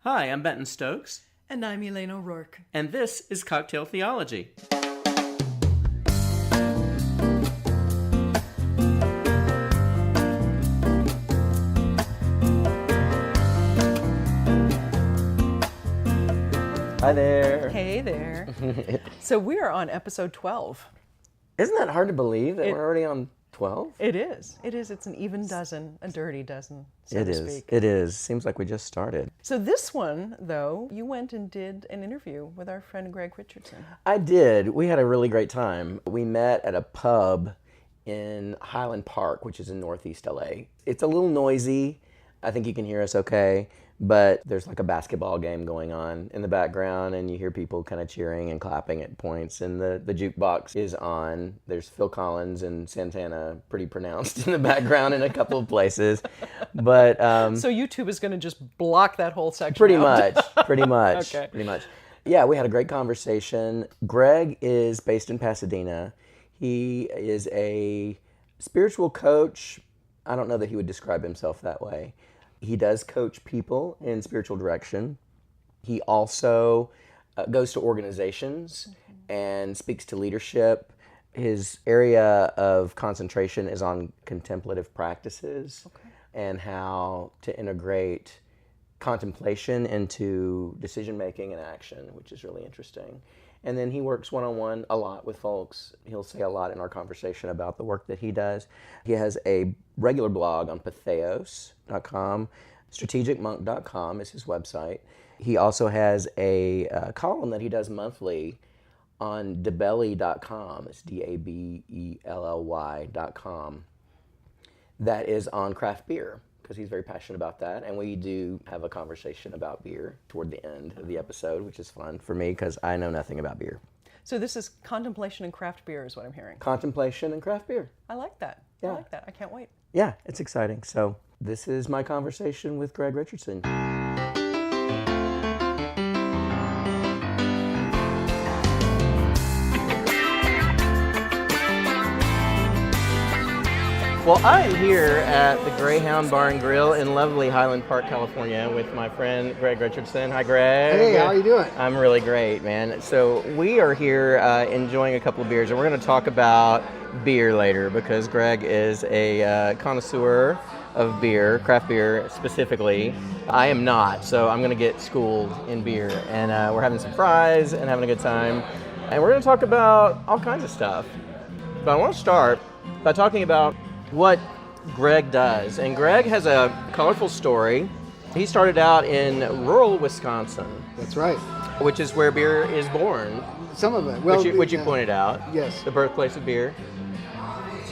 Hi, I'm Benton Stokes. And I'm Elaine O'Rourke. And this is Cocktail Theology. Hi there. Hey there. So we are on episode 12. Isn't that hard to believe that we're already on 12? It is. It's an even dozen, a dirty dozen, so to speak. It is. Seems like we just started. So this one, though, you went and did an interview with our friend Greg Richardson. I did. We had a really great time. We met at a pub in Highland Park, which is in Northeast LA. It's a little noisy. I think you can hear us okay. But there's like a basketball game going on in the background, and you hear people kind of cheering and clapping at points, and the jukebox is on. There's Phil Collins and Santana pretty pronounced in the background in a couple of places. But so YouTube is going to just block that whole section pretty out. much. Okay. Pretty much. Yeah, we had a great conversation. Greg is based in Pasadena. He is a spiritual coach. I don't know that he would describe himself that way. He does coach people in spiritual direction. He also goes to organizations and speaks to leadership. His area of concentration is on contemplative practices and how to integrate contemplation into decision-making and action, which is really interesting. And then he works one-on-one a lot with folks. He'll say a lot in our conversation about the work that he does. He has a regular blog on patheos.com. strategicmonk.com is his website. He also has a column that he does monthly on debelly.com. It's DABELLY.com. That is on craft beer, because he's very passionate about that. And we do have a conversation about beer toward the end of the episode, which is fun for me because I know nothing about beer. So this is contemplation and craft beer is what I'm hearing. Contemplation and craft beer. I like that. Yeah. I like that. I can't wait. Yeah, it's exciting. So this is my conversation with Greg Richardson. Well, I am here at the Greyhound Bar and Grill in lovely Highland Park, California, with my friend Greg Richardson. Hi, Greg. Hey, how are you doing? I'm really great, man. So we are here enjoying a couple of beers, and we're going to talk about beer later because Greg is a connoisseur of beer, craft beer specifically. I am not, so I'm going to get schooled in beer, and we're having some fries and having a good time, and we're going to talk about all kinds of stuff. But I want to start by talking about what Greg does. And Greg has a colorful story. He started out in rural Wisconsin. That's right. Which is where beer is born. Some of it. Well, which you pointed out. Yes. The birthplace of beer.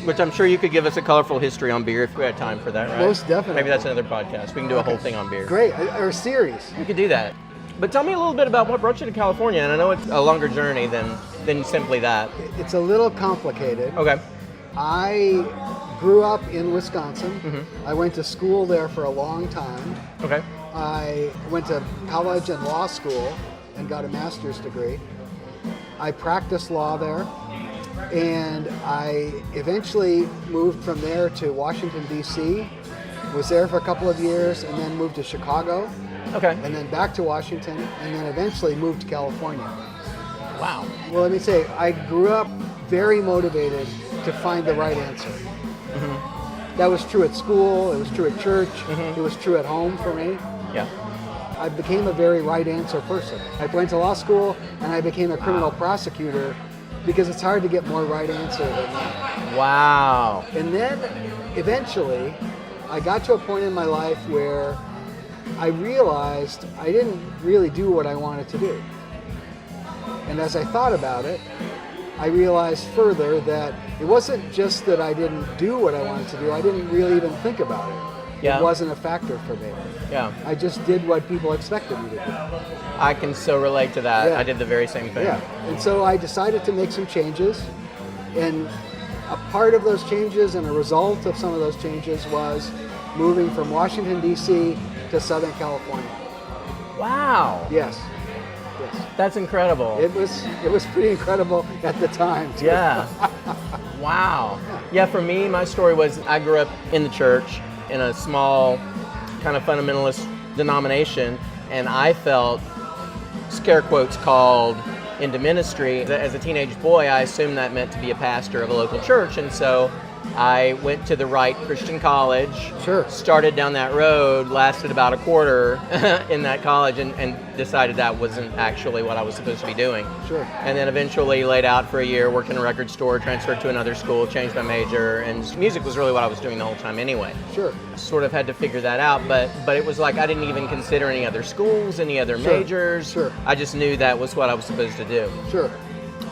Which I'm sure you could give us a colorful history on beer if we had time for that, right? Most definitely. Maybe that's another podcast. We can do a whole thing on beer. Great. Or a series. We could do that. But tell me a little bit about what brought you to California. And I know it's a longer journey than simply that. It's a little complicated. Okay. I grew up in Wisconsin. Mm-hmm. I went to school there for a long time. Okay. I went to college and law school and got a master's degree. I practiced law there, and I eventually moved from there to Washington, D.C., was there for a couple of years, and then moved to Chicago, Okay. and then back to Washington, and then eventually moved to California. Wow. Well, let me say, I grew up very motivated to find the right answer. Mm-hmm. That was true at school, it was true at church, Mm-hmm. it was true at home for me. Yeah. I became a very right answer person. I went to law school and I became a criminal prosecutor because it's hard to get more right answer than that. Wow. And then eventually I got to a point in my life where I realized I didn't really do what I wanted to do. And as I thought about it, I realized further that it wasn't just that I didn't do what I wanted to do, I didn't really even think about it. Yeah. It wasn't a factor for me. Yeah. I just did what people expected me to do. I can so relate to that. Yeah. I did the very same thing. Yeah. And so I decided to make some changes, and a part of those changes and a result of some of those changes was moving from Washington, D.C. to Southern California. Wow. Yes. That's incredible. It was pretty incredible at the time, too. Yeah. Wow. Yeah, for me, my story was I grew up in the church in a small kind of fundamentalist denomination, and I felt, scare quotes, called into ministry. As a teenage boy, I assumed that meant to be a pastor of a local church, and so I went to the right Christian college, Sure. started down that road, lasted about a quarter in that college, and decided that wasn't actually what I was supposed to be doing. Sure. And then eventually laid out for a year, worked in a record store, transferred to another school, changed my major, and music was really what I was doing the whole time anyway. Sure. Sort of had to figure that out, but it was like I didn't even consider any other schools, any other Sure. majors. Sure. I just knew that was what I was supposed to do. Sure.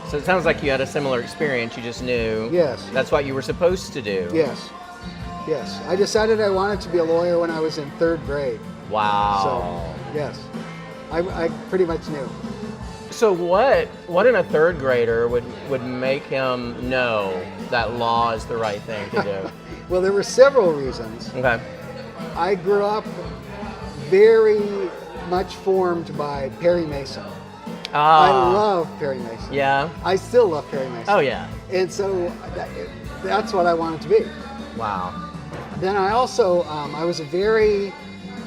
So it sounds like you had a similar experience. You just knew Yes. that's what you were supposed to do. Yes. Yes. I decided I wanted to be a lawyer when I was in 3rd grade. Wow. So, yes. I pretty much knew. So what in a 3rd grader would make him know that law is the right thing to do? Well, there were several reasons. Okay. I grew up very much formed by Perry Mason. I love Perry Mason. Yeah. I still love Perry Mason. Oh yeah. And so that's what I wanted to be. Wow. Then I also, I was very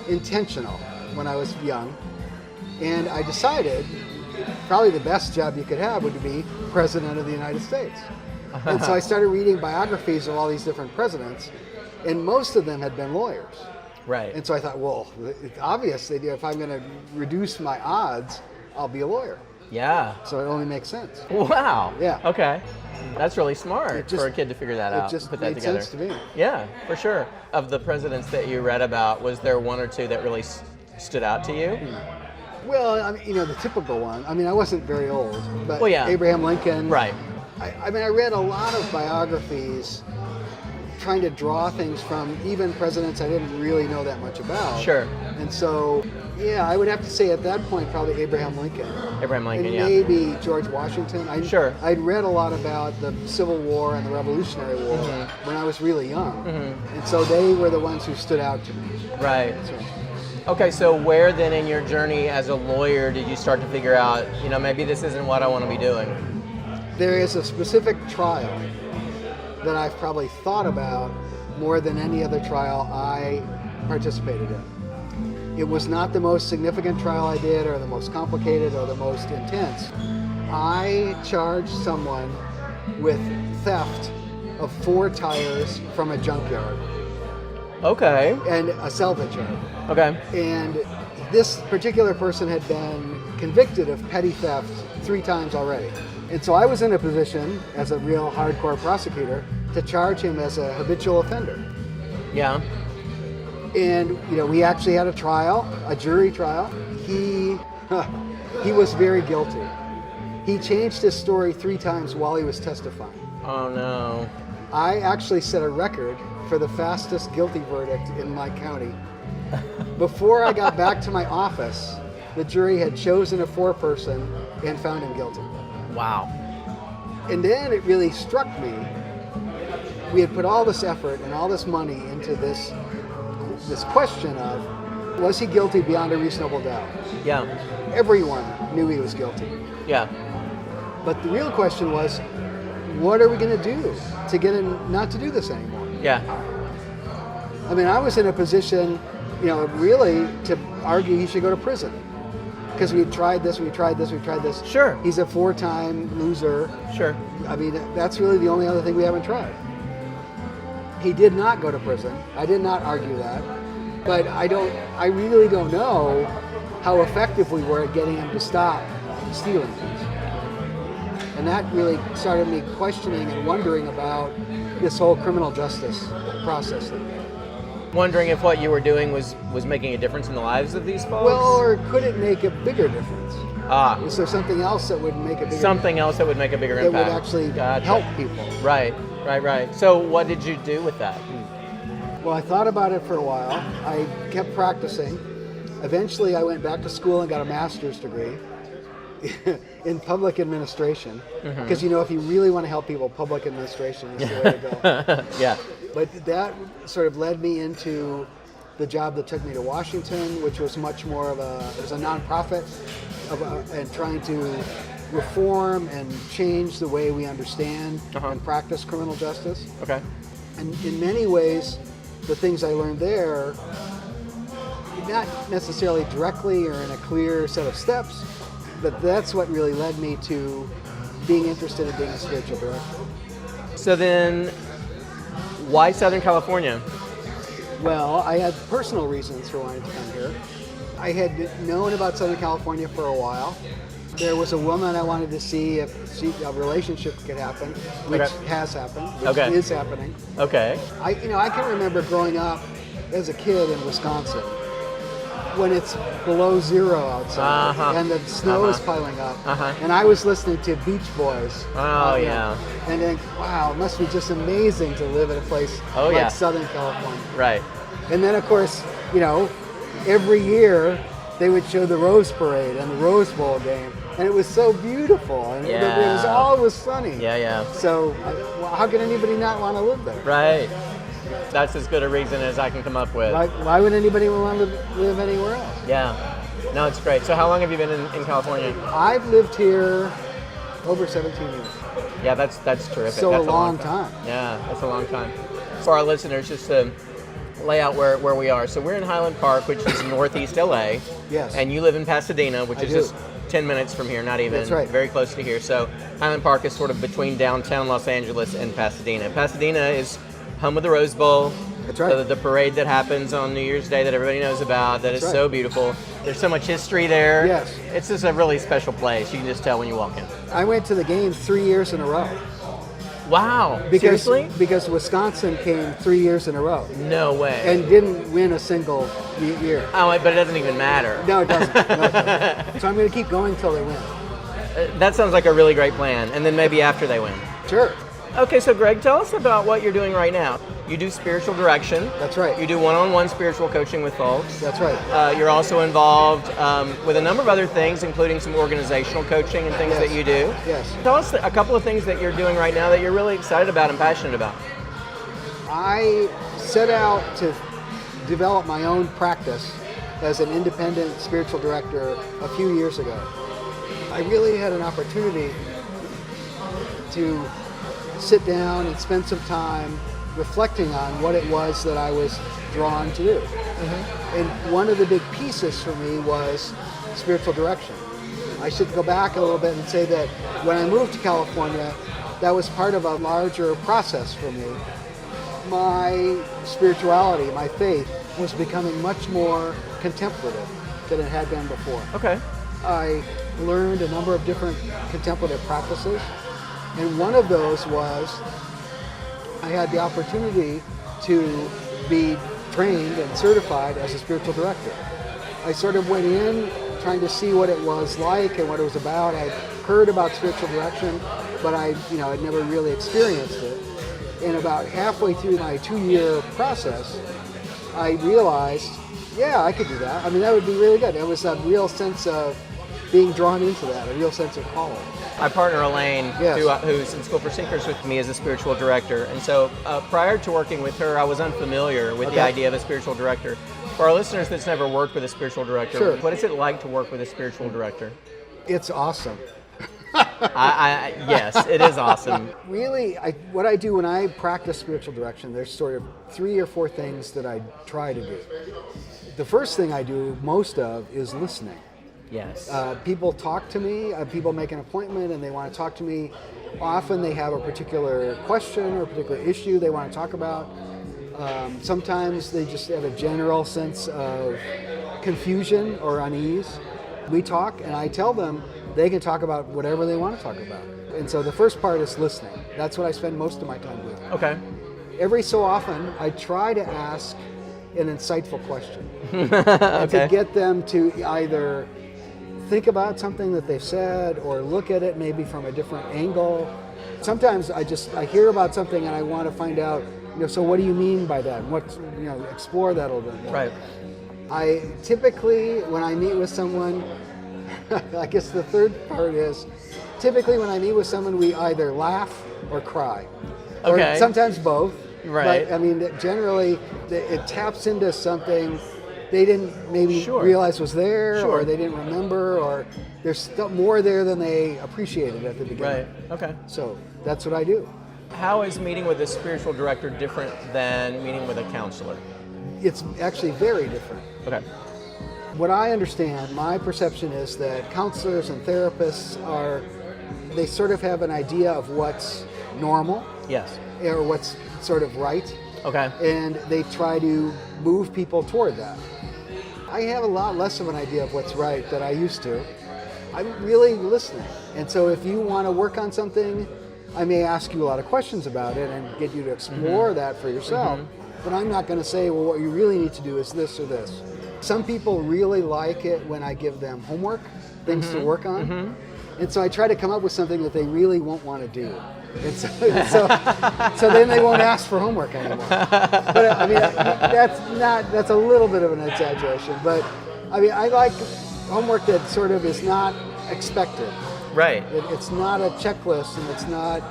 intentional when I was young. And I decided probably the best job you could have would be President of the United States. And so I started reading biographies of all these different presidents, and most of them had been lawyers. Right. And so I thought, well, it's obvious that if I'm going to reduce my odds, I'll be a lawyer. Yeah. So it only makes sense. Wow. Yeah. Okay. That's really smart just- for a kid to figure that out. It just put that made together. sense to me. Yeah, for sure. Of the presidents that you read about, was there one or two that really stood out to you? Well, I mean, the typical one. I mean, I wasn't very old, but Well, yeah. Abraham Lincoln. Right. I mean, I read a lot of biographies trying to draw things from even presidents I didn't really know that much about. Sure. And so, yeah, I would have to say at that point probably Abraham Lincoln. Abraham Lincoln, And yeah. maybe George Washington. Sure. I'd read a lot about the Civil War and the Revolutionary War when I was really young. And so they were the ones who stood out to me. Right. So, Okay, so where then in your journey as a lawyer did you start to figure out, maybe this isn't what I want to be doing? there is a specific trial that I've probably thought about more than any other trial I participated in. It was not the most significant trial I did or the most complicated or the most intense. I charged someone with theft of 4 tires from a junkyard. Okay. And a salvage yard. Okay. And this particular person had been convicted of petty theft 3 times already. And so I was in a position as a real hardcore prosecutor to charge him as a habitual offender. Yeah. And we actually had a trial, a jury trial. He was very guilty. He changed his story 3 times while he was testifying. Oh no. I actually set a record for the fastest guilty verdict in my county. Before I got back to my office, the jury had chosen a 4-person and found him guilty. Wow. And then it really struck me. We had put all this effort and all this money into this question of, was he guilty beyond a reasonable doubt? Yeah. Everyone knew he was guilty. Yeah. But the real question was, what are we going to do to get him not to do this anymore? Yeah. I mean, I was in a position, really to argue he should go to prison. Because we tried this. Sure. He's a 4-time loser. Sure. I mean, that's really the only other thing we haven't tried. He did not go to prison. I did not argue that. But I really don't know how effective we were at getting him to stop stealing things. And that really started me questioning and wondering about this whole criminal justice process thing. Wondering if what you were doing was making a difference in the lives of these folks? Well, or could it make a bigger difference? Is there something else that would make a bigger Something else that would make a bigger that impact. would actually Gotcha. help people? Right. So what did you do with that? Well, I thought about it for a while. I kept practicing. Eventually, I went back to school and got a master's degree in public administration. Because, if you really want to help people, public administration is the way to go. Yeah. But that sort of led me into the job that took me to Washington, which was much more of it was a nonprofit and trying to reform and change the way we understand and practice criminal justice. Okay. And in many ways, the things I learned there, not necessarily directly or in a clear set of steps, but that's what really led me to being interested in being a spiritual director. So then, why Southern California? Well, I had personal reasons for wanting to come here. I had known about Southern California for a while. There was a woman I wanted to see if a relationship could happen, which has happened, which is happening. Okay. I can remember growing up as a kid in Wisconsin when it's below zero outside and the snow is piling up, and I was listening to Beach Boys. And then, wow, it must be just amazing to live in a place like Southern California. Right. And then, of course, every year they would show the Rose Parade and the Rose Bowl game, and it was so beautiful, and it was always sunny. So how can anybody not want to live there? Right. That's as good a reason as I can come up with. Why would anybody want to live anywhere else? Yeah. No, it's great. So how long have you been in California? I've lived here over 17 years. Yeah, that's terrific. So that's a long time. Yeah, that's a long time. For our listeners, just to lay out where we are. So we're in Highland Park, which is northeast LA. Yes. And you live in Pasadena, which is just 10 minutes from here, not even. That's right. Very close to here. So Highland Park is sort of between downtown Los Angeles and Pasadena. Pasadena is home of the Rose Bowl. That's right. The parade that happens on New Year's Day that everybody knows about, that is so beautiful. There's so much history there. Yes. It's just a really special place. You can just tell when you walk in. I went to the game 3 years in a row. Wow. Seriously? Seriously? Because Wisconsin came 3 years in a row. No way. And didn't win a single year. Oh, but it doesn't even matter. No, it doesn't. So I'm going to keep going until they win. That sounds like a really great plan. And then maybe after they win. Sure. Okay, so Greg, tell us about what you're doing right now. You do spiritual direction. That's right. You do one-on-one spiritual coaching with folks. That's right. You're also involved with a number of other things, including some organizational coaching and things that you do. Yes. Tell us a couple of things that you're doing right now that you're really excited about and passionate about. I set out to develop my own practice as an independent spiritual director a few years ago. I really had an opportunity to sit down and spend some time reflecting on what it was that I was drawn to do. And one of the big pieces for me was spiritual direction. I should go back a little bit and say that when I moved to California, that was part of a larger process for me. My spirituality, my faith, was becoming much more contemplative than it had been before. Okay. I learned a number of different contemplative practices, and one of those was I had the opportunity to be trained and certified as a spiritual director. I sort of went in trying to see what it was like and what it was about. I'd heard about spiritual direction, but I'd never really experienced it. And about halfway through my 2-year process, I realized, I could do that. I mean, that would be really good. There was a real sense of being drawn into that, a real sense of calling. My partner Elaine, who's in School for Seekers with me, is a spiritual director. And so prior to working with her, I was unfamiliar with the idea of a spiritual director. For our listeners that's never worked with a spiritual director, what is it like to work with a spiritual director? It's awesome. Yes, it is awesome. Really, what I do when I practice spiritual direction, there's sort of 3 or 4 things that I try to do. The first thing I do most of is listening. Yes. People talk to me, people make an appointment and they want to talk to me. Often they have a particular question or a particular issue they want to talk about. Sometimes they just have a general sense of confusion or unease. We talk and I tell them they can talk about whatever they want to talk about. And so the first part is listening. That's what I spend most of my time doing. Okay. Every so often I try to ask an insightful question to get them to either think about something that they've said or look at it maybe from a different angle. Sometimes I hear about something and I want to find out, so what do you mean by that? Explore that a little bit more. Right. I typically, when I meet with someone, I guess the third part is, typically when I meet with someone, we either laugh or cry. Okay. Or sometimes both. Right. But I mean, generally, it taps into something they didn't maybe realize was there, or they didn't remember, or there's more there than they appreciated at the beginning. Right. Okay. So that's what I do. How is meeting with a spiritual director different than meeting with a counselor? It's actually very different. Okay. what I understand, my perception is that counselors and therapists they sort of have an idea of what's normal. Yes. Or what's sort of right. Okay. And they try to move people toward that. I have a lot less of an idea of what's right than I used to. I'm really listening. And so if you want to work on something, I may ask you a lot of questions about it and get you to explore that for yourself. But I'm not going to say, well, what you really need to do is this or this. Some people really like it when I give them homework, things to work on. And so I try to come up with something that they really won't want to do. And so then they won't ask for homework anymore. But I mean, that's a little bit of an exaggeration. But I mean, I like homework that sort of is not expected. Right. It's not a checklist, and it's not,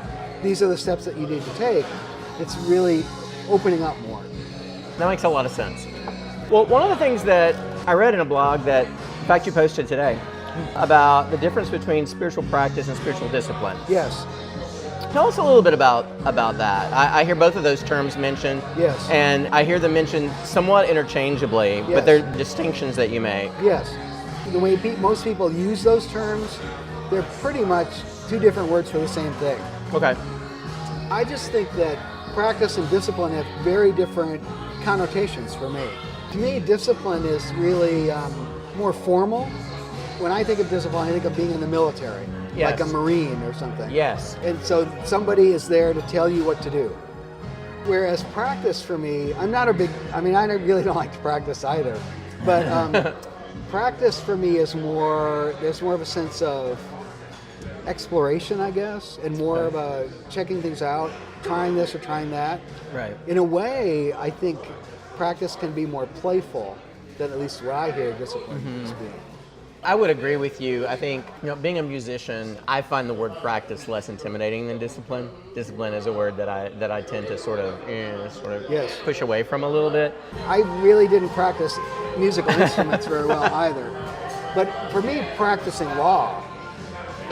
these are the steps that you need to take. It's really opening up more. That makes a lot of sense. Well, one of the things that I read in a blog that, in fact, you posted today, about the difference between spiritual practice and spiritual discipline. Yes. Tell us a little bit about that. I hear both of those terms mentioned. Yes. And I hear them mentioned somewhat interchangeably, Yes. but they're distinctions that you make. Yes. The way most people use those terms, they're pretty much two different words for the same thing. Okay. I just think that practice and discipline have very different connotations for me. To me, discipline is really more formal. When I think of discipline, I think of being in the military, Yes. like a Marine or something. Yes. And so somebody is there to tell you what to do. Whereas practice for me, I really don't like to practice either. But practice for me is there's more of a sense of exploration, I guess, and more of a checking things out, trying this or trying that. Right. In a way, I think practice can be more playful than at least what I hear discipline is being. I would agree with you. I think, being a musician, I find the word practice less intimidating than discipline. Discipline is a word that I tend to sort of Yes. push away from a little bit. I really didn't practice musical instruments very well either. But for me, practicing law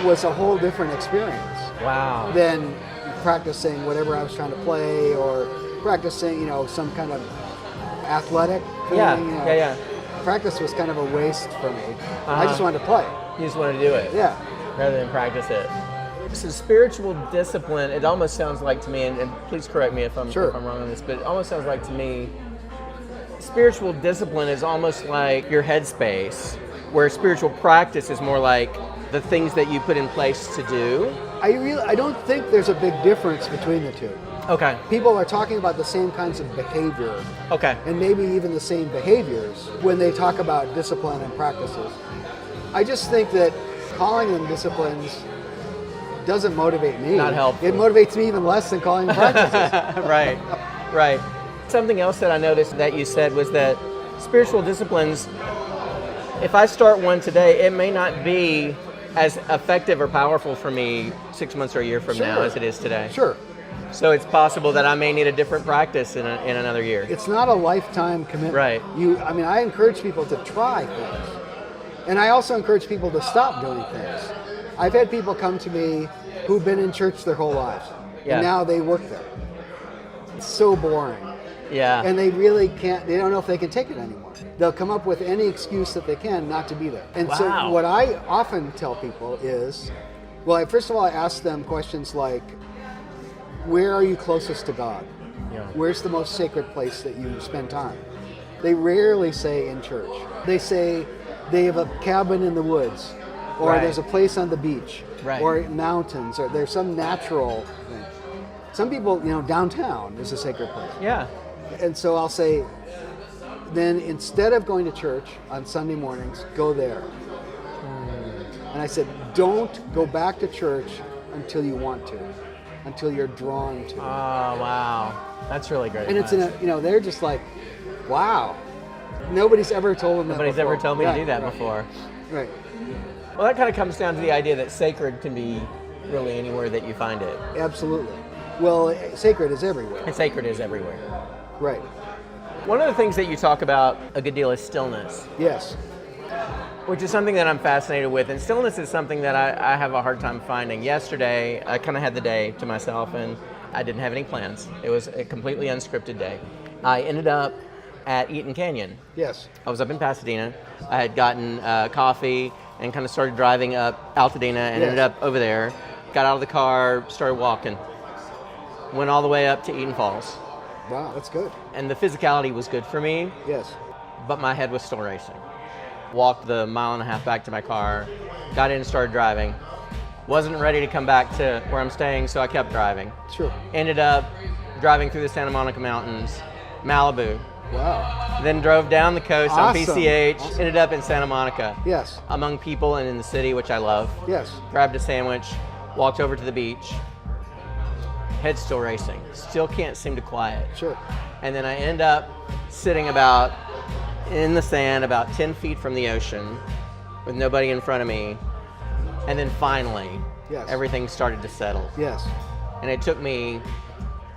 was a whole different experience Wow. than practicing whatever I was trying to play or practicing, some kind of athletic thing. Yeah. Practice was kind of a waste for me. I Uh-huh. just wanted to play. You just want to do it. Yeah. Rather than practice it. So spiritual discipline, it almost sounds like to me, and please correct me if I'm wrong on this, but it almost sounds like to me, spiritual discipline is almost like your headspace, where spiritual practice is more like the things that you put in place to do. I don't think there's a big difference between the two. Okay. People are talking about the same kinds of behavior Okay. and maybe even the same behaviors when they talk about discipline and practices. I just think that calling them disciplines doesn't motivate me. Not helpful. It motivates me even less than calling them practices. Right. Something else that I noticed that you said was that spiritual disciplines, if I start one today, it may not be as effective or powerful for me 6 months or a year from now as it is today. Sure. So it's possible that I may need a different practice in another year. It's not a lifetime commitment. Right. I encourage people to try things. And I also encourage people to stop doing things. I've had people come to me who've been in church their whole lives. Yeah. And now they work there. It's so boring. Yeah. And they don't know if they can take it anymore. They'll come up with any excuse that they can not to be there. And so Wow. what I often tell people is, first of all, I ask them questions like, where are you closest to God? Yeah. Where's the most sacred place that you spend time? They rarely say in church. They say they have a cabin in the woods, or Right. there's a place on the beach, Right. or mountains, or there's some natural thing. Some people, downtown is a sacred place. Yeah. And so I'll say, then instead of going to church on Sunday mornings, go there. And I said, don't go back to church until you want to, until you're drawn to. Oh, wow. That's really great. And it's they're just like, wow. Nobody's ever told them that Nobody's before. ever told me to do that before. Right. Well, that kind of comes down to the idea that sacred can be really anywhere that you find it. Absolutely. Well, sacred is everywhere. And sacred is everywhere. Right. One of the things that you talk about a good deal is stillness, Yes. which is something that I'm fascinated with. And stillness is something that I have a hard time finding. Yesterday, I kind of had the day to myself and I didn't have any plans. It was a completely unscripted day. I ended up at Eaton Canyon. Yes. I was up in Pasadena. I had gotten coffee and kind of started driving up Altadena and ended up over there. Got out of the car, started walking. Went all the way up to Eaton Falls. Wow, that's good. And the physicality was good for me, Yes. but my head was still racing. Walked the mile and a half back to my car, got in and started driving. Wasn't ready to come back to where I'm staying, so I kept driving. Sure. Ended up driving through the Santa Monica Mountains, Malibu. Wow. Then drove down the coast on Awesome. PCH, Awesome. ended up in Santa Monica. Yes. Among people and in the city, which I love. Yes. Grabbed a sandwich, walked over to the beach. Head's still racing. Still can't seem to quiet. Sure. And then I end up sitting about in the sand, about 10 feet from the ocean, with nobody in front of me. And then finally, Yes. everything started to settle. Yes. And it took me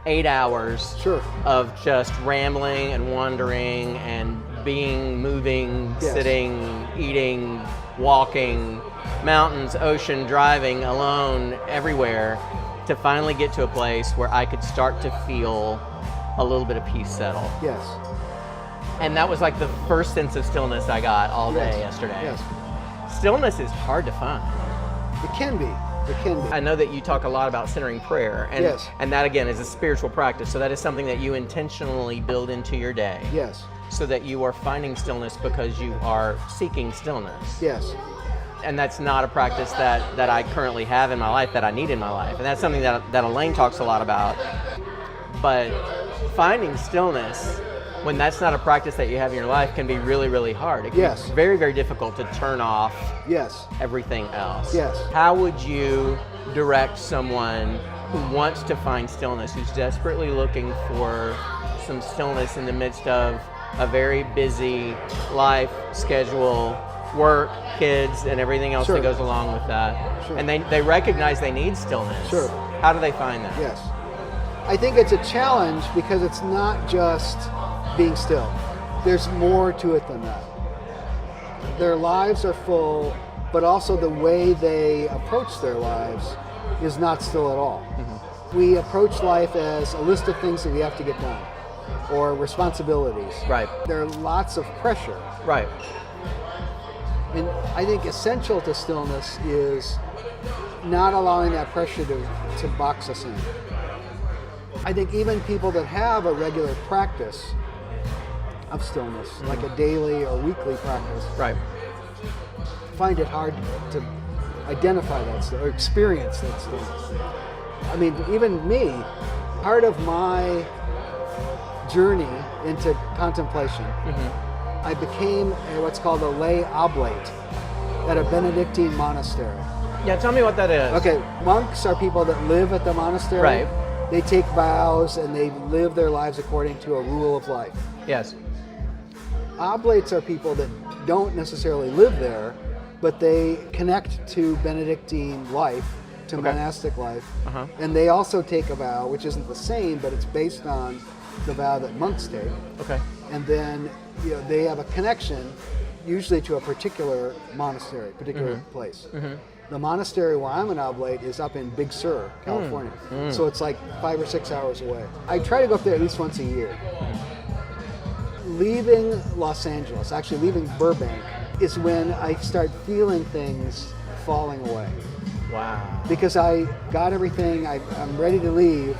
8 hours Sure. of just rambling and wandering and being, moving, Yes. sitting, eating, walking, mountains, ocean, driving, alone, everywhere, to finally get to a place where I could start to feel a little bit of peace settle. Yes. And that was like the first sense of stillness I got all day yesterday. Yes. Stillness is hard to find. It can be. It can be. I know that you talk a lot about centering prayer, and, Yes. and that again is a spiritual practice. So that is something that you intentionally build into your day. Yes. So that you are finding stillness because you are seeking stillness. Yes. And that's not a practice that I currently have in my life, that I need in my life. And that's something that Elaine talks a lot about. But finding stillness, when that's not a practice that you have in your life, can be really, really hard. It can Yes. be very, very difficult to turn off Yes. everything else. Yes. How would you direct someone who wants to find stillness, who's desperately looking for some stillness in the midst of a very busy life, schedule, work, kids, and everything else Sure. that goes along with that? Sure. And they recognize they need stillness. Sure. How do they find that? Yes. I think it's a challenge because it's not just being still. There's more to it than that. Their lives are full, but also the way they approach their lives is not still at all. Mm-hmm. We approach life as a list of things that we have to get done, or responsibilities. Right. There are lots of pressure. Right. And I think essential to stillness is not allowing that pressure to box us in. I think even people that have a regular practice of stillness, like a daily or weekly practice, Right. find it hard to identify that still, or experience that stillness. I mean, even me, part of my journey into contemplation, I became what's called a lay oblate at a Benedictine monastery. Yeah, tell me what that is. Okay, monks are people that live at the monastery. Right. They take vows and they live their lives according to a rule of life. Yes. Oblates are people that don't necessarily live there, but they connect to Benedictine life, to monastic life, and they also take a vow, which isn't the same, but it's based on the vow that monks take. Okay. And then they have a connection, usually to a particular monastery, particular place. The monastery where I'm an oblate is up in Big Sur, California. So it's like 5 or 6 hours away. I try to go up there at least once a year. Leaving Los Angeles, actually leaving Burbank, is when I start feeling things falling away. Wow. Because I got everything, I'm ready to leave,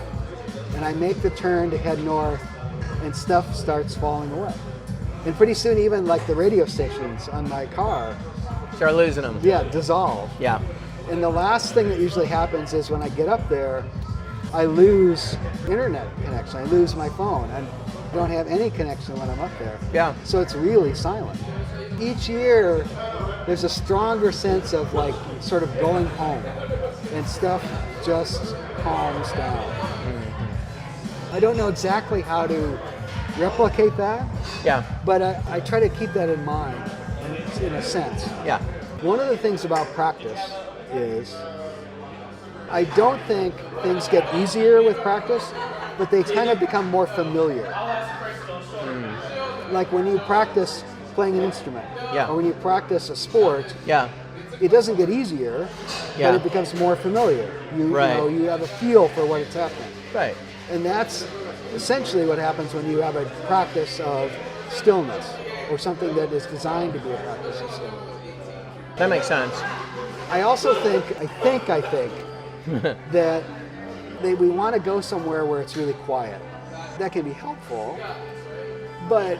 and I make the turn to head north, and stuff starts falling away. And pretty soon even like the radio stations on my car, Start losing them. dissolve. Yeah. And the last thing that usually happens is when I get up there, I lose internet connection. I lose my phone. I don't have any connection when I'm up there. Yeah. So it's really silent. Each year, there's a stronger sense of like sort of going home, and stuff just calms down. I don't know exactly how to replicate that, Yeah. but I try to keep that in mind, in a sense. Yeah. One of the things about practice is I don't think things get easier with practice, but they kind of become more familiar. Like when you practice playing an instrument, or when you practice a sport, Yeah. it doesn't get easier, Yeah. but it becomes more familiar. You have a feel for what it's happening. Right. And that's essentially what happens when you have a practice of stillness, or something that is designed to be a practice of stillness. That makes sense. I also think that we want to go somewhere where it's really quiet. That can be helpful, but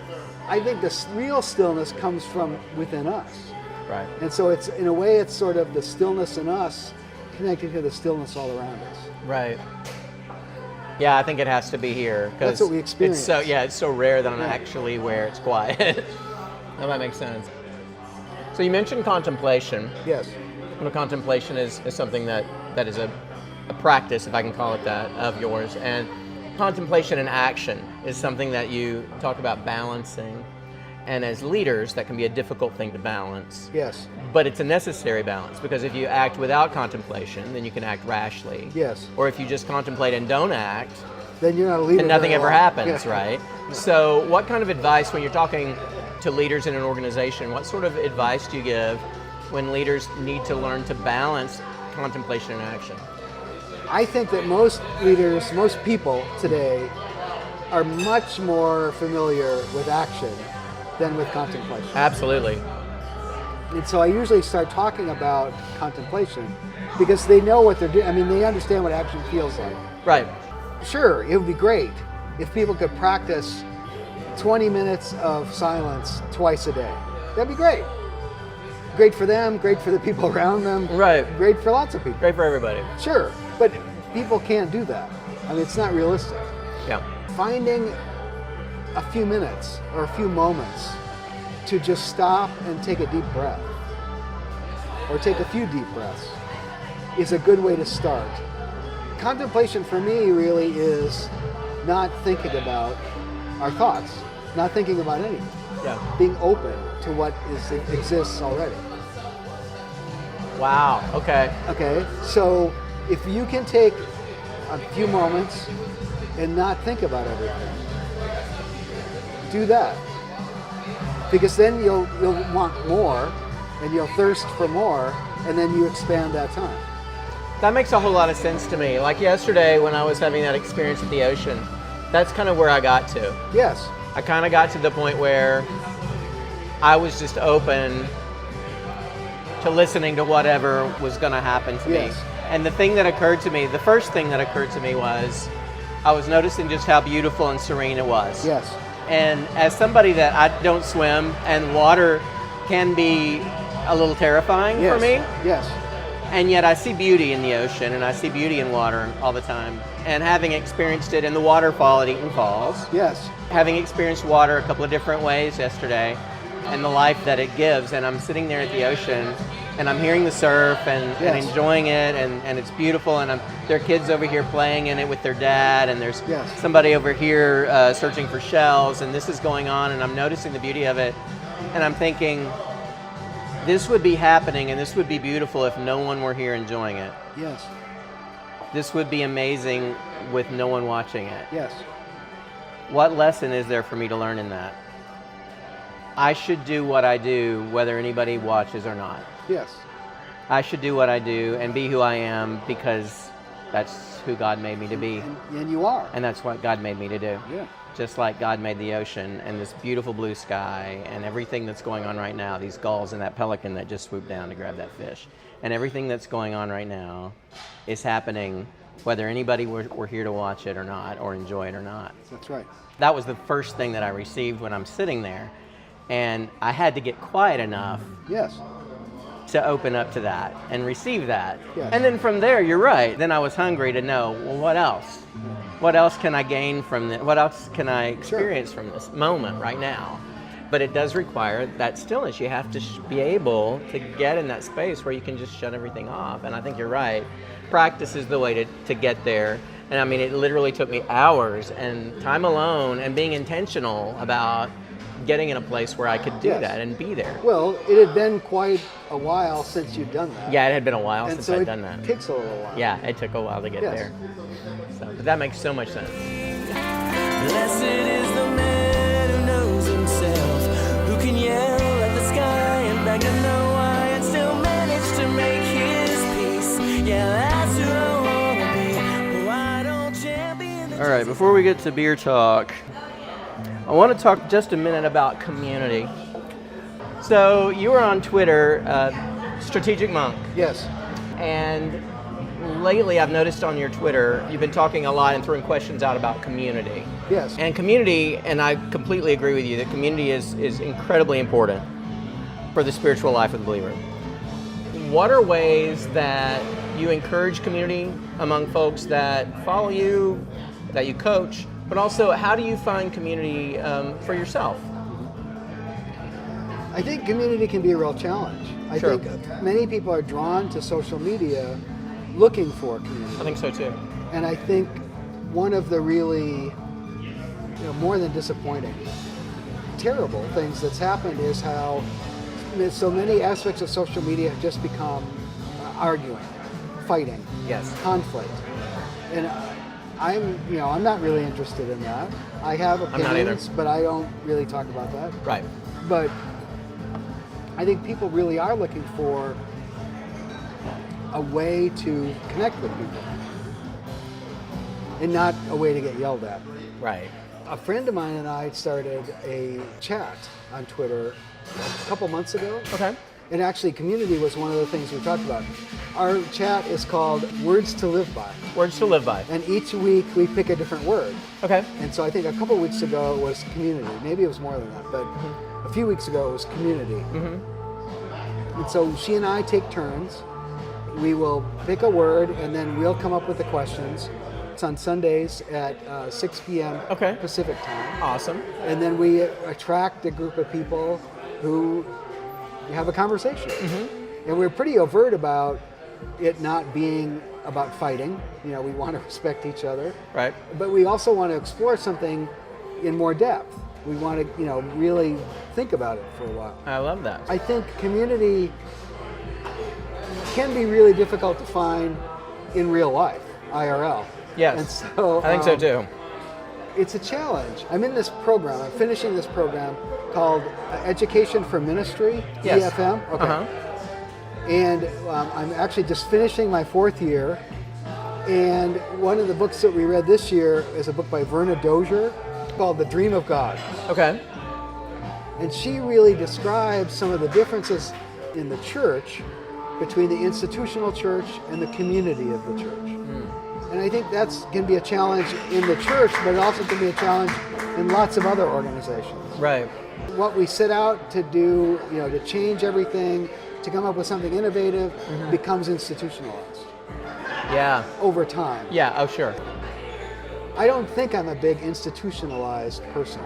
I think the real stillness comes from within us. Right. And so it's, in a way, it's sort of the stillness in us connected to the stillness all around us. Right. Yeah, I think it has to be here. That's what we experience. It's so rare that I'm actually where it's quiet. No, that makes sense. So you mentioned contemplation. Yes. Contemplation is something that is a practice, if I can call it that, of yours. And contemplation and action is something that you talk about balancing. And as leaders, that can be a difficult thing to balance. Yes. But it's a necessary balance, because if you act without contemplation, then you can act rashly. Yes. Or if you just contemplate and don't act, then you're not a leader. and nothing ever happens, Yeah. right? So what kind of advice, when you're talking to leaders in an organization, what sort of advice do you give when leaders need to learn to balance contemplation and action? I think that most leaders, most people today are much more familiar with action than with contemplation. Absolutely. And so I usually start talking about contemplation because they know what they're doing. I mean, they understand what action feels like. Right. Sure, it would be great if people could practice 20 minutes of silence twice a day. That'd be great. Great for them, great for the people around them. Right. Great for lots of people. Great for everybody. Sure, but people can't do that. I mean, it's not realistic. Yeah. Finding a few minutes or a few moments to just stop and take a deep breath, or take a few deep breaths, is a good way to start. Contemplation for me really is not thinking about our thoughts, not thinking about anything. Yeah. Being open to what exists already. Wow. Okay. Okay, so if you can take a few moments and not think about everything, do that. Because then you'll want more, and you'll thirst for more, and then you expand that time. That makes a whole lot of sense to me. Like yesterday when I was having that experience at the ocean, that's kind of where I got to. Yes. I kind of got to the point where I was just open to listening to whatever was going to happen to Yes. me. And the thing that occurred to me, the first thing that occurred to me was I was noticing just how beautiful and serene it was. Yes. And as somebody that I don't swim, and water can be a little terrifying Yes. for me, Yes. and yet I see beauty in the ocean and I see beauty in water all the time. And having experienced it in the waterfall at Eaton Falls, Yes. having experienced water a couple of different ways yesterday, and the life that it gives, and I'm sitting there at the ocean and I'm hearing the surf and Yes. enjoying it, and it's beautiful, and there are kids over here playing in it with their dad, and there's Yes. somebody over here searching for shells, and this is going on, and I'm noticing the beauty of it, and I'm thinking, this would be happening and this would be beautiful if no one were here enjoying it. Yes. This would be amazing with no one watching it. Yes. What lesson is there for me to learn in that? I should do what I do whether anybody watches or not. Yes. I should do what I do and be who I am because that's who God made me to be. And you are. And that's what God made me to do. Yeah. Just like God made the ocean and this beautiful blue sky and everything that's going on right now, these gulls and that pelican that just swooped down to grab that fish. And everything that's going on right now is happening whether anybody were here to watch it or not, or enjoy it or not. That's right. That was the first thing that I received when I'm sitting there. And I had to get quiet enough Yes. to open up to that and receive that. Yes. And then from there, you're right. Then I was hungry to know, well, what else? What else can I gain from this? What else can I experience from this moment right now? But it does require that stillness. You have to be able to get in that space where you can just shut everything off. And I think you're right. Practice is the way to get there. And I mean, it literally took me hours and time alone and being intentional about getting in a place where I could do Yes. that and be there. Well, it had been quite a while since you'd done that. Yeah, it had been a while And since so I'd it done that. takes a little while. Yeah, it took a while to get Yes. there. So, but that makes so much sense. Blessed is the man who knows himself, who can yell at the sky and beg to know why and still manage to make his peace. Yeah, that's who I wanna be. Why don't champion the All right, before we get to beer talk, I want to talk just a minute about community. So you were on Twitter, Strategic Monk, Yes. and lately I've noticed on your Twitter, you've been talking a lot and throwing questions out about community. Yes. And community, and I completely agree with you, that community is incredibly important for the spiritual life of the believer. What are ways that you encourage community among folks that follow you, that you coach, but also how do you find community for yourself? I think community can be a real challenge. I Sure. think many people are drawn to social media looking for community. I think so too. And I think one of the really, more than disappointing, terrible things that's happened is how so many aspects of social media have just become arguing, fighting, Yes. conflict. And I'm not really interested in that. I have I'm not either. opinions, but I don't really talk about that. Right. But I think people really are looking for a way to connect with people and not a way to get yelled at. Right. A friend of mine and I started a chat on Twitter a couple months ago. Okay. And actually, community was one of the things we talked about. Our chat is called Words to Live By. Words to live by. And each week we pick a different word. Okay. And so I think a couple weeks ago it was community. Maybe it was more than that, but a few weeks ago it was community. And so she and I take turns. We will pick a word and then we'll come up with the questions. It's on Sundays at 6 p.m. Okay. Pacific time. Awesome. And then we attract a group of people who have a conversation. And we're pretty overt about it not being about fighting. We want to respect each other. Right. But we also want to explore something in more depth. We want to, really think about it for a while. I love that. I think community can be really difficult to find in real life, IRL. Yes. And so I think so too. It's a challenge. I'm in this program. I'm finishing this program called Education for Ministry, Yes. EFM. Okay. Uh-huh. And I'm actually just finishing my 4th year. And one of the books that we read this year is a book by Verna Dozier called The Dream of God. Okay. And she really describes some of the differences in the church between the institutional church and the community of the church. And I think that's can be a challenge in the church, but it also can be a challenge in lots of other organizations. Right. What we set out to do, to change everything, to come up with something innovative, becomes institutionalized Yeah. over time. Yeah. Oh, sure. I don't think I'm a big institutionalized person.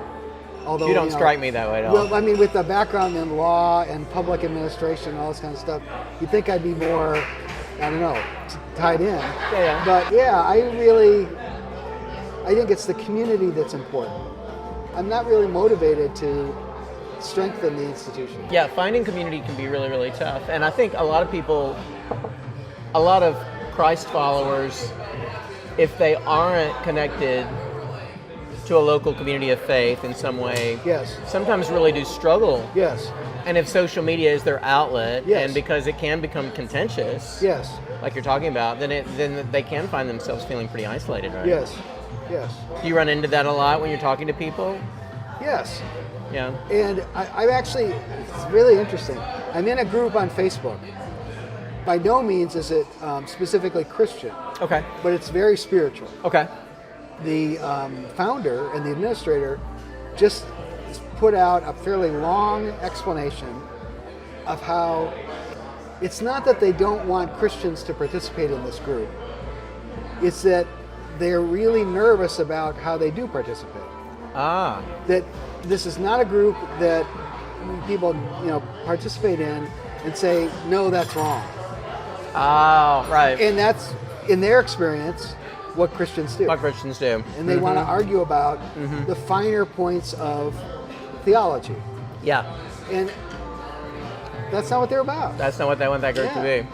Although You don't strike me that way at all. Well, I mean, with the background in law and public administration and all this kind of stuff, you'd think I'd be more, I don't know, tied in. Yeah. But yeah, I think it's the community that's important. I'm not really motivated to strengthen the institution. Yeah, finding community can be really, really tough. And I think a lot of people, a lot of Christ followers, if they aren't connected to a local community of faith in some way, Yes. sometimes really do struggle. Yes. And if social media is their outlet, Yes. and because it can become contentious, Yes. like you're talking about, then they can find themselves feeling pretty isolated, right? Yes. Yes. Do you run into that a lot when you're talking to people? Yes. Yeah. And I'm actually, it's really interesting. I'm in a group on Facebook. By no means is it specifically Christian, Okay. but it's very spiritual. Okay. The founder and the administrator just put out a fairly long explanation of how it's not that they don't want Christians to participate in this group. It's that they're really nervous about how they do participate. Ah. That this is not a group that people, participate in and say, no, that's wrong. Oh, right. And that's, in their experience, what Christians do. What Christians do. And they want to argue about the finer points of theology. Yeah. And that's not what they're about. That's not what they want that group to Yeah. be.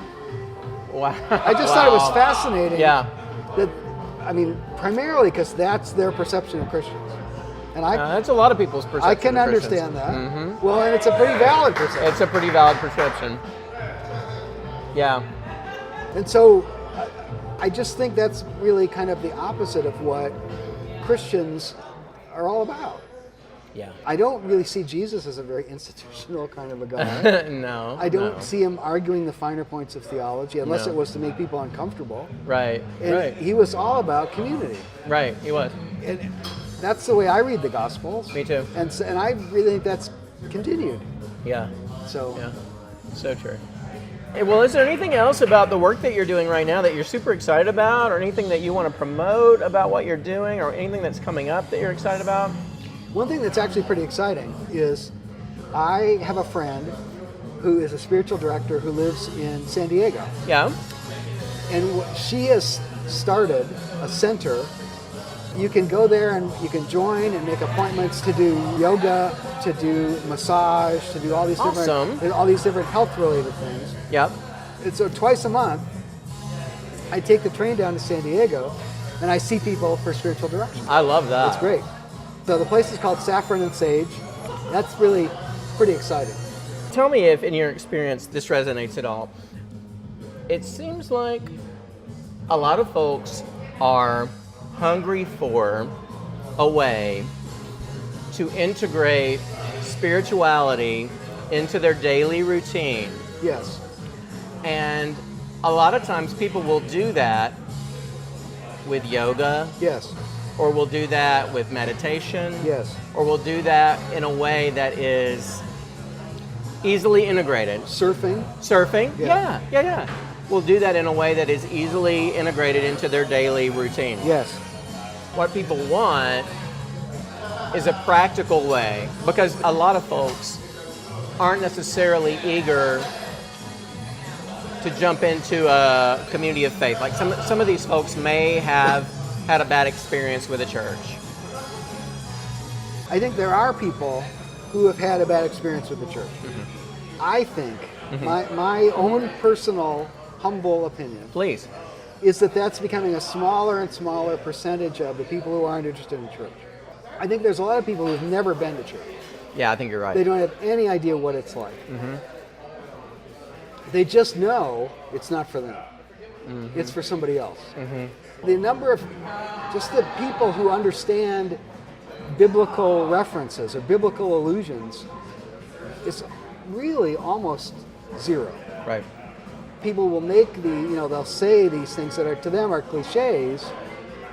Wow. I just thought it was fascinating. Yeah. That, primarily because that's their perception of Christians. And That's a lot of people's perception. I can of Christians. understand that. Well, and it's a pretty valid perception. It's a pretty valid perception. Yeah. And so I just think that's really kind of the opposite of what Christians are all about. Yeah. I don't really see Jesus as a very institutional kind of a guy. No. I don't no. see him arguing the finer points of theology unless No. it was to make people uncomfortable. Right. And right. he was all about community. Right. He was. And that's the way I read the Gospels. Me too. And I really think that's continued. Yeah. So Yeah. So true. Hey, well, is there anything else about the work that you're doing right now that you're super excited about, or anything that you want to promote about what you're doing, or anything that's coming up that you're excited about? one thing that's actually pretty exciting is I have a friend who is a spiritual director who lives in San Diego. Yeah. And she has started a center. You can go there and you can join and make appointments to do yoga, to do massage, to do all these different health-related things. Yep. And so twice a month, I take the train down to San Diego, and I see people for spiritual direction. I love that. It's great. So the place is called Saffron and Sage. That's really pretty exciting. Tell me if, in your experience, this resonates at all. It seems like a lot of folks are hungry for a way to integrate spirituality into their daily routine. Yes. And a lot of times people will do that with yoga, Yes. or will do that with meditation, Yes. or will do that in a way that is easily integrated. Surfing. Surfing? Yeah. Yeah. Will do that in a way that is easily integrated into their daily routine. Yes. What people want is a practical way, because a lot of folks aren't necessarily eager to jump into a community of faith. Like some of these folks may have had a bad experience with a church. I think there are people who have had a bad experience with the church. Mm-hmm. I think my own personal humble opinion Please. is that that's becoming a smaller and smaller percentage of the people who aren't interested in church. I think there's a lot of people who've never been to church. Yeah, I think you're right. They don't have any idea what it's like. Mm-hmm. They just know it's not for them. Mm-hmm. It's for somebody else. Mm-hmm. The number of, just the people who understand biblical references or biblical allusions is really almost zero. Right. People will make they'll say these things that are to them are cliches,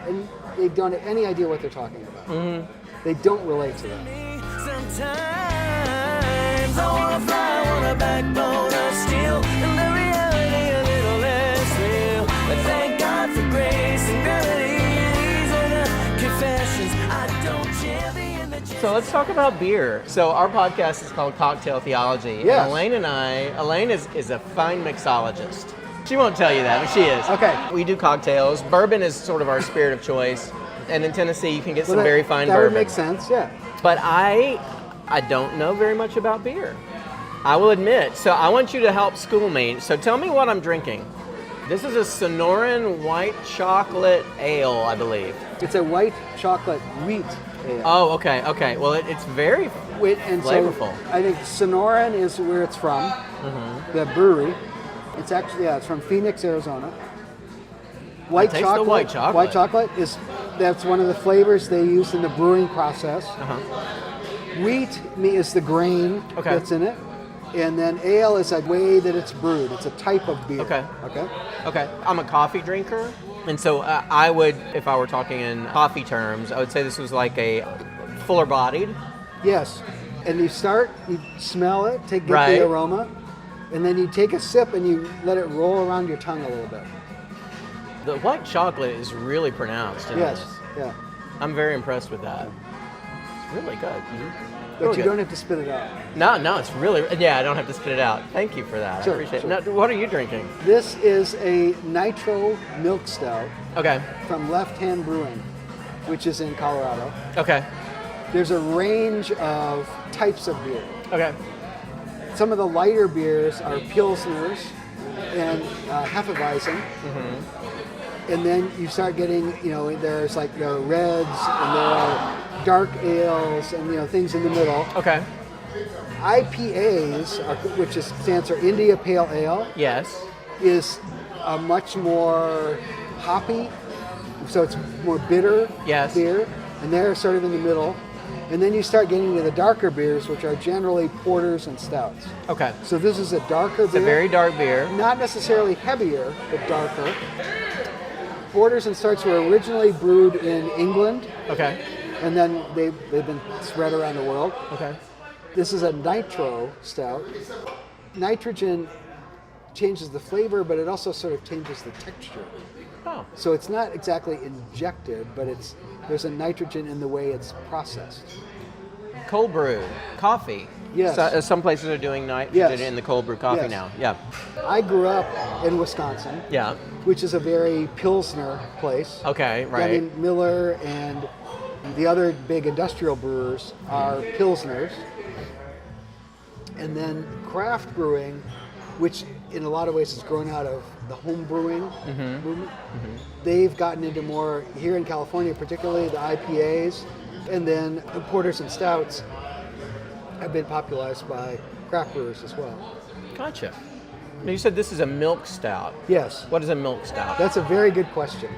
and they don't have any idea what they're talking about. Mm-hmm. They don't relate to them. Sometimes I wanna fly on a backbone of steel, and the reality a little less real. But thank God for grace and gravity. These are the confessions I don't champion the So let's talk about beer. So our podcast is called Cocktail Theology. Yes. And Elaine is a fine mixologist. She won't tell you that, but she is. Okay. We do cocktails. Bourbon is sort of our spirit of choice. And in Tennessee, you can get some very fine that bourbon. That would make sense, yeah. But I don't know very much about beer. I will admit. So I want you to help school me. So tell me what I'm drinking. This is a Sonoran white chocolate ale, I believe. It's a white chocolate wheat ale. Oh, okay. Well, it's very And flavorful. So I think Sonoran is where it's from, the brewery. It's actually, it's from Phoenix, Arizona. White taste chocolate. the white chocolate. White chocolate that's one of the flavors they use in the brewing process. Wheat is the grain that's in it. And then ale is a way that it's brewed. It's a type of beer. Okay. Okay? I'm a coffee drinker. And so I would, if I were talking in coffee terms, I would say this was like a fuller bodied. Yes. And you smell it, get Right. the aroma, and then you take a sip and you let it roll around your tongue a little bit. The white chocolate is really pronounced in Yes. this. Yeah. I'm very impressed with that. It's really good. But you don't have to spit it out. No, it's really, I don't have to spit it out. Thank you for that. Sure, I appreciate sure. it. Now, what are you drinking? This is a Nitro milk stout Okay. from Left Hand Brewing, which is in Colorado. Okay. There's a range of types of beer. Okay. Some of the lighter beers are pilsners and Hefeweizen. And then you start getting, there's like the reds and there are dark ales and, things in the middle. Okay. IPAs, which stands for India Pale Ale, Yes. is a much more hoppy, so it's more bitter Yes. beer, and they're sort of in the middle. And then you start getting to the darker beers, which are generally porters and stouts. Okay. So this is a darker It's beer. a very dark beer. Not necessarily heavier, but darker. Porters and stouts were originally brewed in England, Okay. and then they've been spread around the world. Okay. This is a Nitro stout. Nitrogen changes the flavor, but it also sort of changes the texture. Oh. So it's not exactly injected, but there's a nitrogen in the way it's processed. Cold brew coffee. Yes. Some places are doing nitrogen Yes. in the cold brew coffee Yes. now. Yeah. I grew up in Wisconsin, Yeah. which is a very pilsner place. Okay. I Right. mean, Miller and the other big industrial brewers are pilsners. And then craft brewing, which in a lot of ways has grown out of the home brewing movement. They've gotten into more, here in California particularly, the IPAs, and then the porters and stouts have been popularized by craft brewers as well. Gotcha. Now you said this is a milk stout. Yes, What is a milk stout? that's a very good question.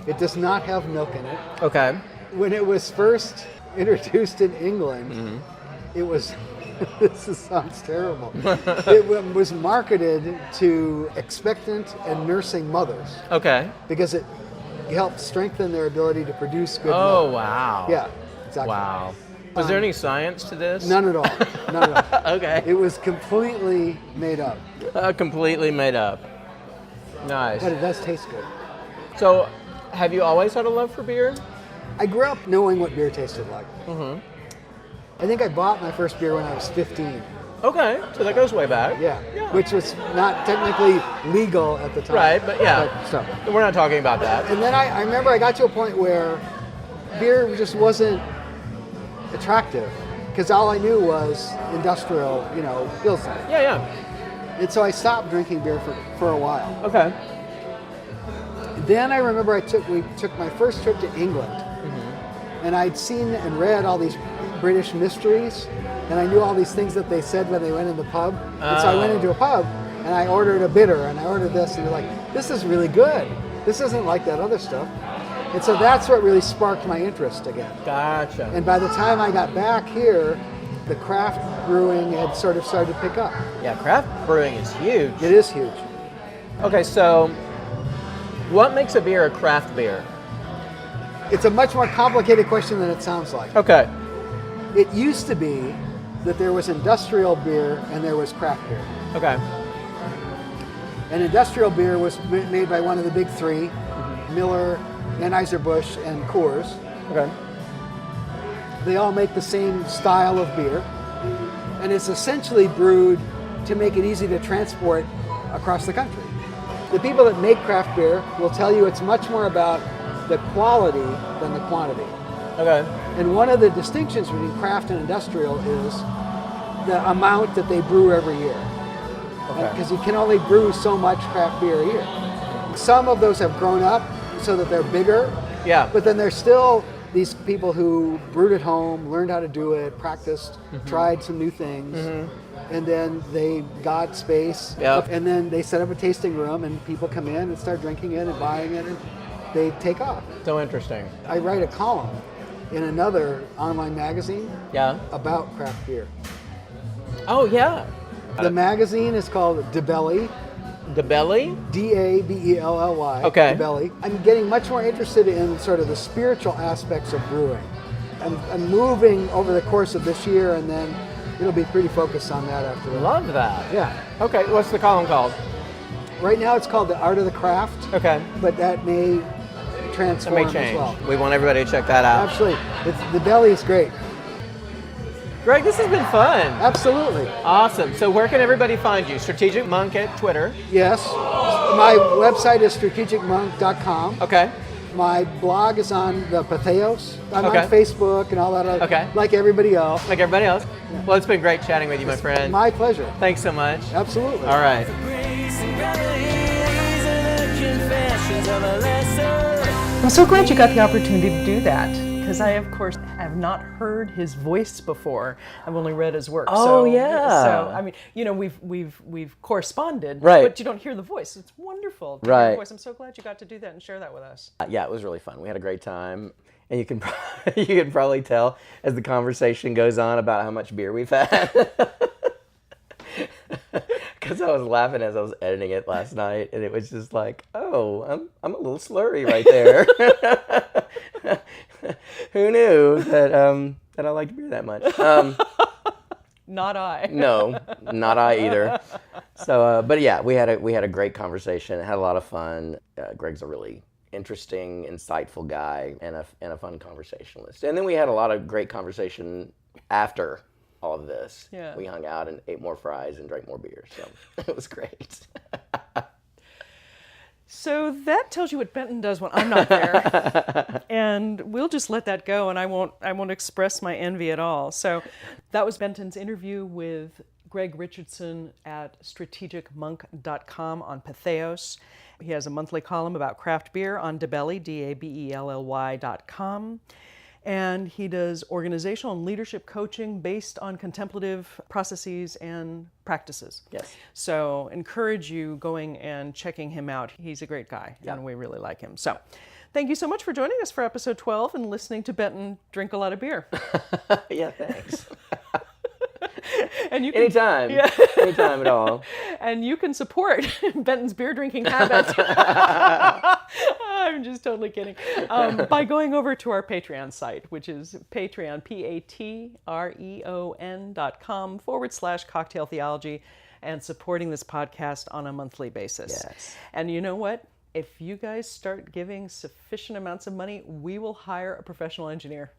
It does not have milk in it. Okay. When it was first introduced in England, it was, sounds terrible. It was marketed to expectant and nursing mothers Okay. because it helped strengthen their ability to produce good Oh, milk. wow. Yeah, exactly. Wow. Was there any science to this? None at all. None at all. Okay. It was completely made up, Completely made up. Nice. but it does taste good. So, have you always had a love for beer? I grew up knowing what beer tasted like. I think I bought my first beer when I was 15. Okay, so that goes way back. Yeah, which was not technically legal at the time. Right, but yeah. so. We're not talking about that. And then I remember I got to a point where beer just wasn't attractive because all I knew was industrial, pilsner. Yeah, yeah. And so I stopped drinking beer for a while. Okay. Then I remember we took my first trip to England, and I'd seen and read all these British mysteries, and I knew all these things that they said when they went in the pub. And so I went into a pub, and I ordered a bitter, and I ordered this, and they're like, this is really good. This isn't like that other stuff. And so that's what really sparked my interest again. Gotcha. And by the time I got back here, the craft brewing had sort of started to pick up. Yeah, craft brewing is huge. It is huge. Okay, so what makes a beer a craft beer? It's a much more complicated question than it sounds like. Okay. It used to be that there was industrial beer and there was craft beer. Okay. And industrial beer was made by one of the big three, Miller, Anheuser-Busch, and Coors. Okay. They all make the same style of beer. And it's essentially brewed to make it easy to transport across the country. The people that make craft beer will tell you it's much more about the quality than the quantity. Okay. And one of the distinctions between craft and industrial is the amount that they brew every year. Okay. Because you can only brew so much craft beer a year. Some of those have grown up so that they're bigger, Yeah. but then there's still these people who brewed at home, learned how to do it, practiced, tried some new things, and then they got space, Yep. and then they set up a tasting room, and people come in and start drinking it and buying it, and they take off. So interesting. I write a column in another online magazine Yeah. about craft beer. Oh, yeah. The magazine is called DeBelly, The belly? D-A-B-E-L-L-Y. Okay. DeBelly. I'm getting much more interested in sort of the spiritual aspects of brewing. I'm moving over the course of this year, and then it'll be pretty focused on that after that. Love that. Yeah. Okay, what's the column called? Right now it's called The Art of the Craft, Okay. but that may That transform may as change. well. We want everybody to check that out. Absolutely. DeBelly is great. Greg, this has been fun. Absolutely. Awesome. So where can everybody find you? Strategic Monk at Twitter. Yes. My website is strategicmonk.com. Okay. My blog is on the Patheos. I'm Okay. on Facebook and all that other, Okay. like everybody else. Like everybody else. Well, it's been great chatting with you, my friend. My pleasure. Thanks so much. Absolutely. All right. Grace and gravity, these are the confessions of a lesser. I'm so glad you got the opportunity to do that, because I, of course, have not heard his voice before. I've only read his work. Oh, so, yeah. So I mean, we've corresponded, Right. but you don't hear the voice. It's wonderful to hear Right. the voice. I'm so glad you got to do that and share that with us. Yeah, it was really fun. We had a great time. and you can you can probably tell as the conversation goes on about how much beer we've had. Because I was laughing as I was editing it last night, and it was just like, oh, I'm a little slurry right there. Who knew that I liked beer that much? Not I. No, not I either. So, but yeah, we had a great conversation. Had a lot of fun. Greg's a really interesting, insightful guy, and a fun conversationalist. And then we had a lot of great conversation after all of this. Yeah. We hung out and ate more fries and drank more beer. So it was great. So that tells you what Benton does when I'm not there. And we'll just let that go, and I won't express my envy at all. So that was Benton's interview with Greg Richardson at strategicmonk.com on Patheos. He has a monthly column about craft beer on Dabelly, DABELLY.com. And he does organizational and leadership coaching based on contemplative processes and practices. Yes. So encourage you going and checking him out. He's a great guy, and we really like him. So thank you so much for joining us for episode 12 and listening to Benton drink a lot of beer. Yeah, thanks. And you can, Anytime. Yeah. Anytime at all. And you can support Benton's beer drinking habit. I'm just totally kidding. By going over to our Patreon site, which is Patreon, patreon.com/cocktail theology, and supporting this podcast on a monthly basis. Yes. And you know what? If you guys start giving sufficient amounts of money, we will hire a professional engineer.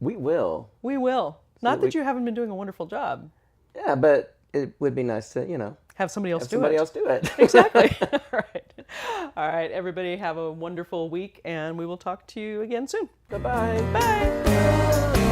We will. We will. Not that you haven't been doing a wonderful job. Yeah, but it would be nice to, Have somebody else have do somebody it. else do it. Exactly. All right. All right, everybody have a wonderful week, and we will talk to you again soon. Bye-bye. Bye.